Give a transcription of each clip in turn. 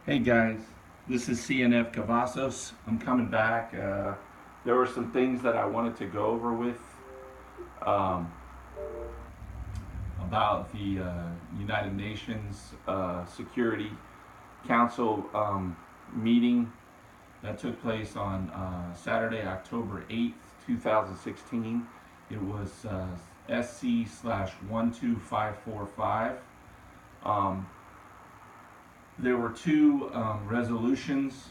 Hey guys, this is CNF Cavazos. I'm coming back. There were some things that I wanted to go over with um, about the United Nations Security Council meeting that took place on Saturday, October 8th, 2016. It was SC/12545. Um, there were two resolutions.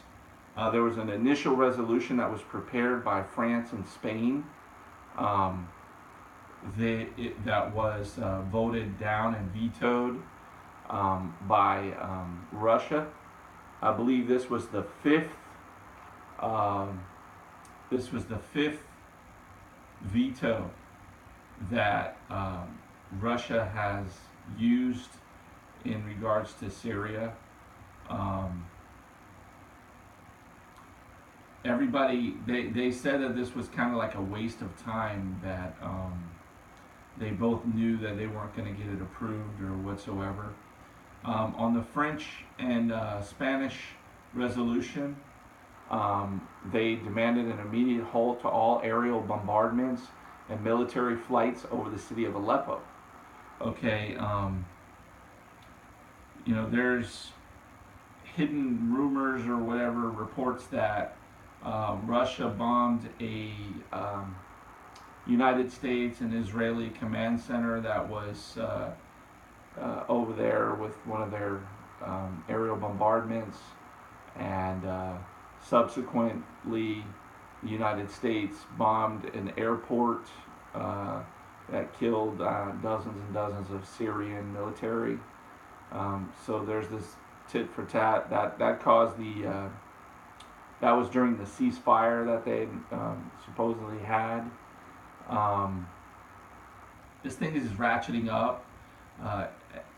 There was an initial resolution that was prepared by France and Spain um, that was voted down and vetoed by Russia. I believe this was the fifth. Um, this was the fifth veto that Russia has used in regards to Syria. Um, they said that this was kind of like a waste of time, that they both knew that they weren't going to get it approved or whatsoever. On the French and Spanish resolution, they demanded an immediate halt to all aerial bombardments and military flights over the city of Aleppo. Okay, there's hidden rumors or whatever reports that Russia bombed a United States and Israeli command center that was over there with one of their aerial bombardments, and subsequently, the United States bombed an airport that killed dozens and dozens of Syrian military. So there's this tit for tat that caused the that was during the ceasefire that they supposedly had. Um, this thing is ratcheting up. Uh,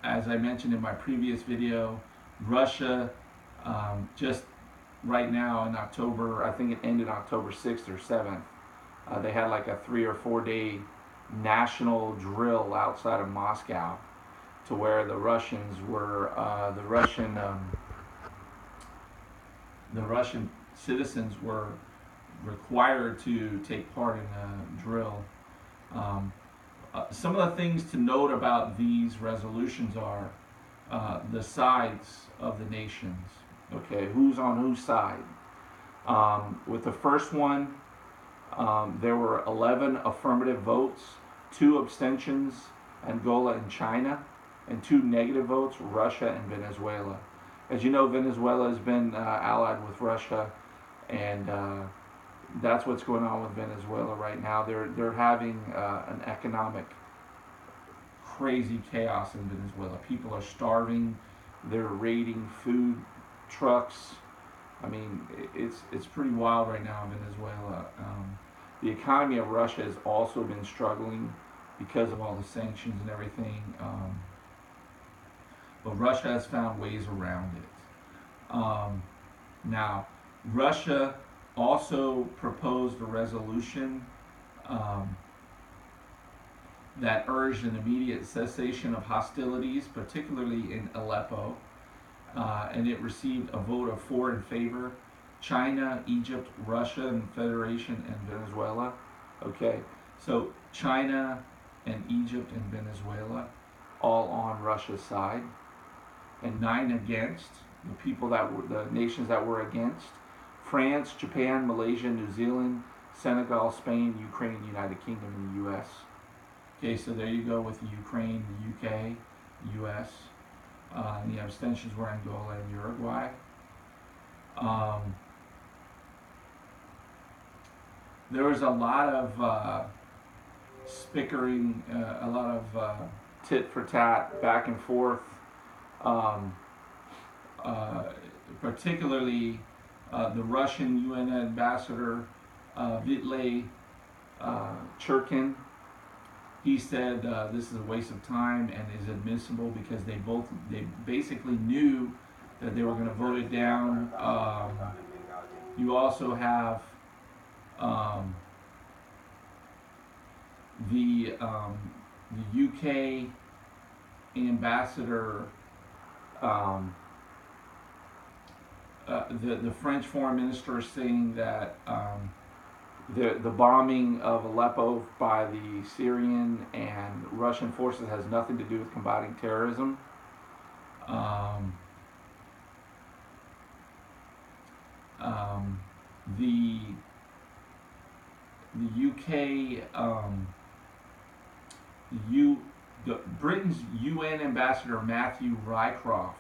as I mentioned in my previous video, Russia just right now in October, I think it ended October 6th or 7th, they had like a 3 or 4 day national drill outside of Moscow, to where the Russians were the Russian citizens were required to take part in a drill. Um, some of the things to note about these resolutions are the sides of the nations. Okay, who's on whose side? With the first one, there were 11 affirmative votes, 2 abstentions, Angola and China, and 2 negative votes, Russia and Venezuela. As you know, Venezuela has been allied with Russia, and that's what's going on with Venezuela right now. They're having an economic crazy chaos in Venezuela. People are starving. They're raiding food trucks. I mean, it's pretty wild right now in Venezuela. The economy of Russia has also been struggling because of all the sanctions and everything. But Russia has found ways around it. Now, Russia also proposed a resolution um, that urged an immediate cessation of hostilities, particularly in Aleppo, and it received a vote of 4 in favor: China, Egypt, Russia, and Federation, and Venezuela. Okay, so China and Egypt and Venezuela, all on Russia's side, and 9 against. The nations that were against: France, Japan, Malaysia, New Zealand, Senegal, Spain, Ukraine, United Kingdom, and the U.S. Okay, so there you go with the Ukraine, the UK, US. And the abstentions were Angola and Uruguay. Um, there was a lot of spickering, a lot of tit for tat, back and forth. Um, uh, Particularly the Russian UN ambassador Vitaly Churkin. He said this is a waste of time and is admissible because they basically knew that they were going to vote it down. You also have um, the UK ambassador um, the French foreign minister saying that the bombing of Aleppo by the Syrian and Russian forces has nothing to do with combating terrorism. Um, um, the UK, Britain's UN ambassador Matthew Rycroft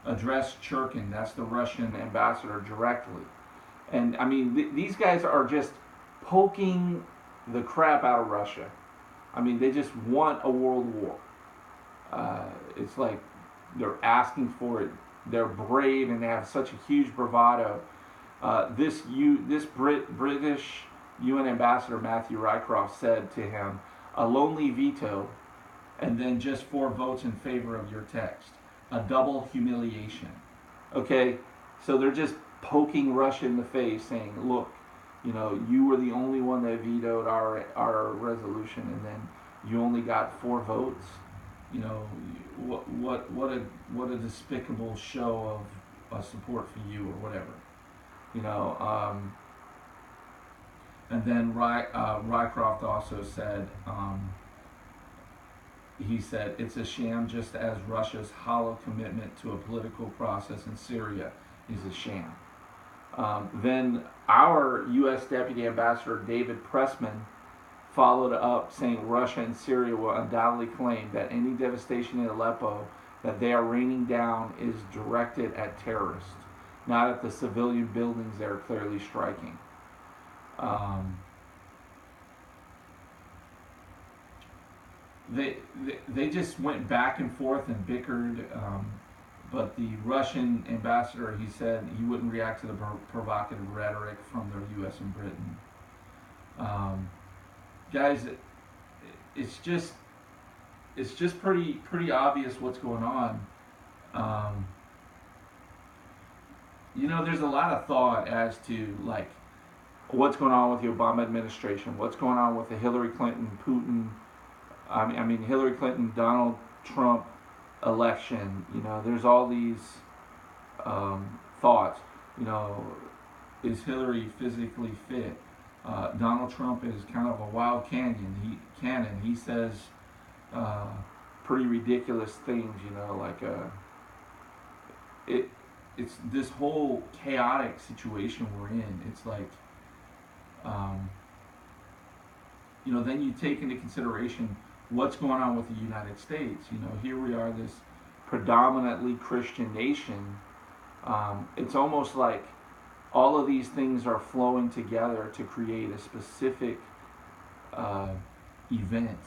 addressed Churkin, that's the Russian ambassador, directly. And I mean, these guys are just poking the crap out of Russia. I mean, they just want a world war. It's like they're asking for it. They're brave and they have such a huge bravado. This British UN ambassador Matthew Rycroft said to him, "A lonely veto, and then just 4 votes in favor of your text. A double humiliation." Okay, so they're just poking Russia in the face, saying, "Look, you know, you were the only one that vetoed our resolution, and then you only got 4 votes. You know, what a despicable show of support for you, or whatever." You know, and then Rycroft also said, he said, "It's a sham, just as Russia's hollow commitment to a political process in Syria is a sham." Then our U.S. Deputy Ambassador David Pressman followed up, saying Russia and Syria will undoubtedly claim that any devastation in Aleppo that they are raining down is directed at terrorists, not at the civilian buildings they are clearly striking. They just went back and forth and bickered, but the Russian ambassador, he said he wouldn't react to the provocative rhetoric from the U.S. and Britain. Guys, it's just pretty obvious what's going on. You know, there's a lot of thought as to like what's going on with the Obama administration, what's going on with the Hillary Clinton, Putin, I mean Hillary Clinton, Donald Trump election. You know, there's all these thoughts. You know, is Hillary physically fit? Donald Trump is kind of a wild cannon. He says pretty ridiculous things. You know, like it's this whole chaotic situation we're in. It's like, you know, then you take into consideration what's going on with the United States. You know, here we are, this predominantly Christian nation. It's almost like all of these things are flowing together to create a specific event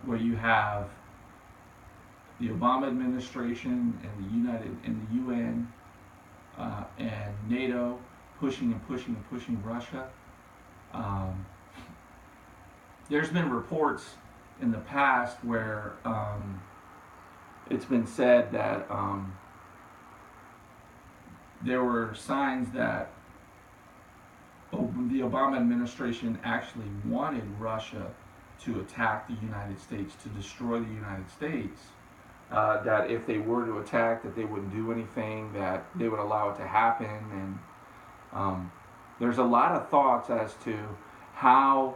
where you have the Obama administration and the UN and NATO pushing Russia. There's been reports in the past where it's been said that there were signs that the Obama administration actually wanted Russia to attack the United States, to destroy the United States. That if they were to attack, that they wouldn't do anything, that they would allow it to happen. And there's a lot of thoughts as to how,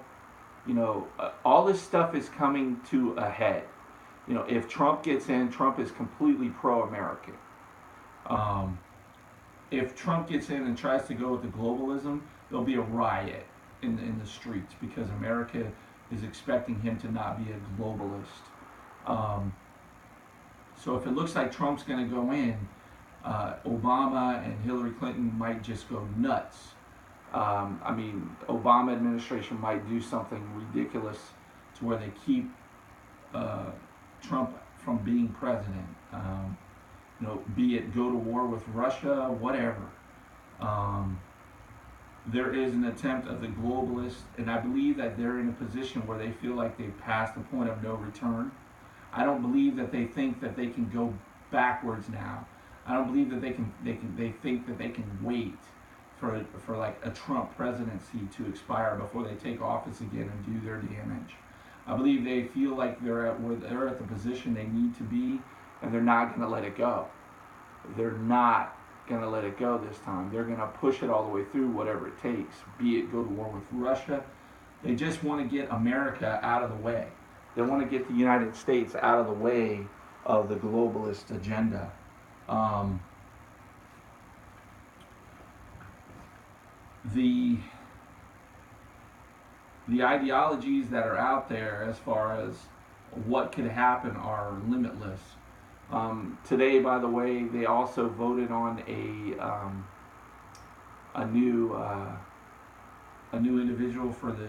you know, all this stuff is coming to a head. You know, if Trump gets in, Trump is completely pro-American. If Trump gets in and tries to go with the globalism, there'll be a riot in the streets because America is expecting him to not be a globalist. So if it looks like Trump's going to go in, Obama and Hillary Clinton might just go nuts. I mean, Obama administration might do something ridiculous to where they keep Trump from being president. You know, be it go to war with Russia, whatever. There is an attempt of the globalists, and I believe that they're in a position where they feel like they've passed the point of no return. I don't believe that they think that they can go backwards now. I don't believe that they think that they can wait for like a Trump presidency to expire before they take office again and do their damage. I believe they feel like they're at the position they need to be, and they're not going to let it go. they're not going to let it go this time. They're going to push it all the way through, whatever it takes, be it go to war with Russia. They just want to get America out of the way. They want to get the United States out of the way of the globalist agenda. The ideologies that are out there as far as what could happen are limitless. Today, by the way, they also voted on a new individual for the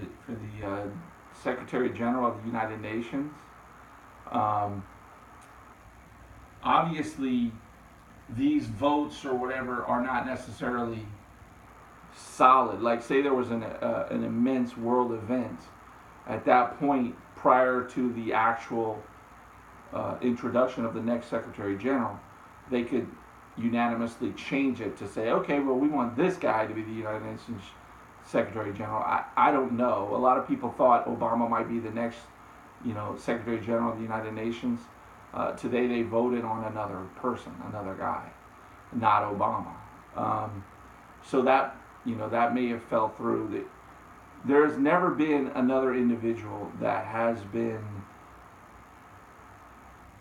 Secretary General of the United Nations. Obviously, these votes or whatever are not necessarily solid. Like, say there was an immense world event at that point prior to the actual introduction of the next Secretary General, they could unanimously change it to say, okay, well, we want this guy to be the United Nations Secretary General. I don't know. A lot of people thought Obama might be the next, Secretary General of the United Nations. Today they voted on another person, another guy, not Obama. So that may have fell through. There's never been another individual that has been.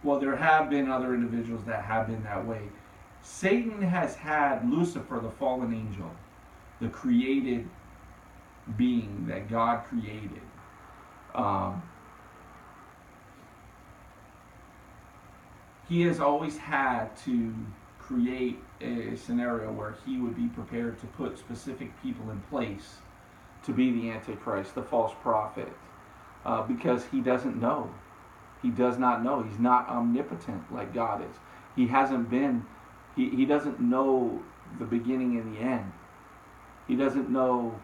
Well, there have been other individuals that have been that way. Satan has had Lucifer, the fallen angel, the created being that God created. He has always had to create a scenario where he would be prepared to put specific people in place to be the Antichrist, the false prophet, because he doesn't know. He does not know. He's not omnipotent like God is. He hasn't been, he doesn't know the beginning and the end. He doesn't know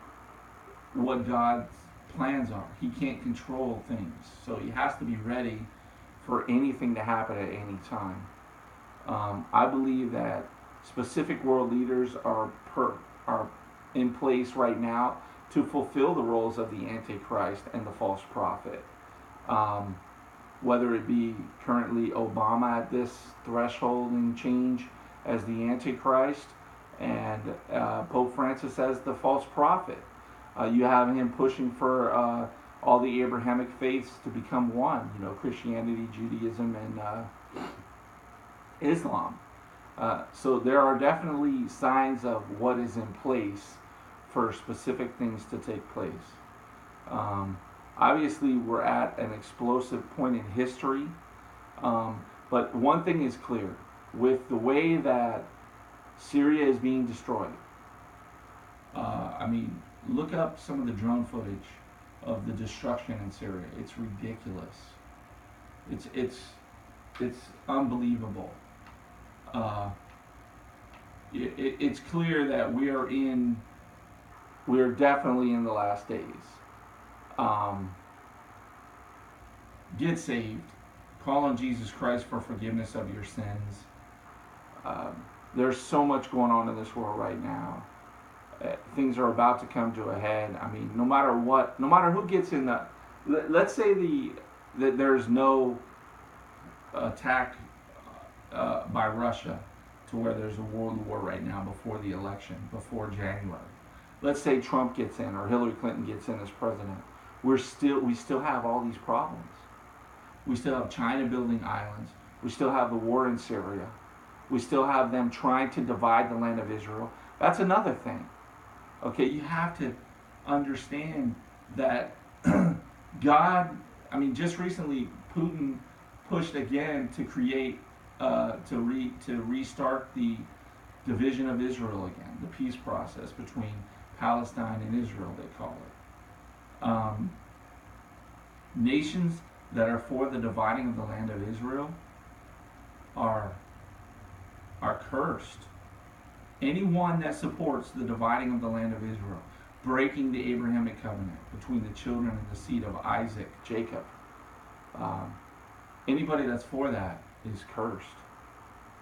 what God's plans are. He can't control things. So he has to be ready for anything to happen at any time. I believe that specific world leaders are in place right now to fulfill the roles of the Antichrist and the false prophet. Whether it be currently Obama at this threshold and change as the Antichrist, and Pope Francis as the false prophet. You have him pushing for all the Abrahamic faiths to become one, Christianity, Judaism, and Islam. So there are definitely signs of what is in place for specific things to take place. Obviously, we're at an explosive point in history, but one thing is clear. With the way that Syria is being destroyed, look up some of the drone footage of the destruction in Syria. It's ridiculous. It's unbelievable. It's clear that we are definitely in the last days. Get saved. Call on Jesus Christ for forgiveness of your sins. There's so much going on in this world right now. Things are about to come to a head. No matter what, no matter who gets in the, let's say that there's no attack by Russia to where there's a world war right now before the election, before January. Let's say Trump gets in or Hillary Clinton gets in as president. We still have all these problems. We still have China building islands. We still have the war in Syria. We still have them trying to divide the land of Israel. That's another thing. Okay, you have to understand that God, just recently Putin pushed again to create, to restart the division of Israel again, the peace process between Palestine and Israel, they call it. Nations that are for the dividing of the land of Israel are cursed. Anyone that supports the dividing of the land of Israel, breaking the Abrahamic covenant between the children and the seed of Isaac, Jacob, anybody that's for that is cursed.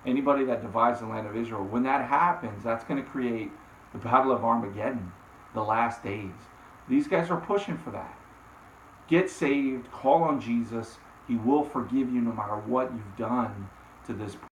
Anybody that divides the land of Israel, when that happens, that's going to create the Battle of Armageddon, the last days. These guys are pushing for that. Get saved, call on Jesus. He will forgive you no matter what you've done to this point.